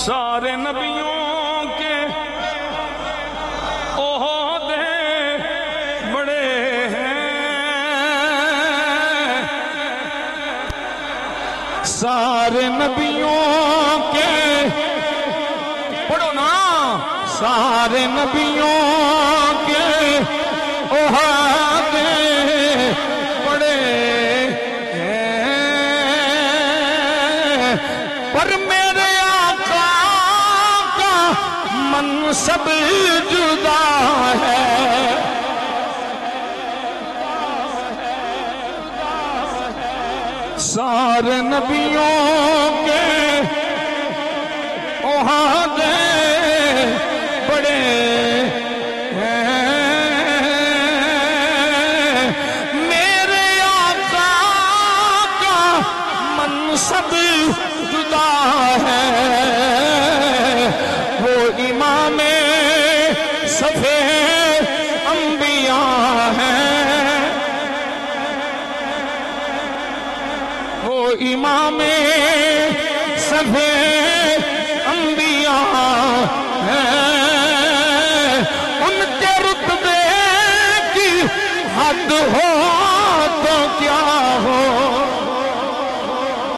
سارے نبیوں کے عہدے بڑے ہیں، سارے نبیوں کے پڑھو نا، سارے نبیوں کے عہدے بڑے ہیں، پر میرے آقا کا منصب جدا ہے، سارے نبیوں کے عہدے بڑے ہیں، میرے آقا کا منصب جدا ہے، وہ امام صفِ انبیاء ہیں، وہ امام صفِ انبیاء ہیں، ان کے رتبے کی حد ہو تو کیا ہو،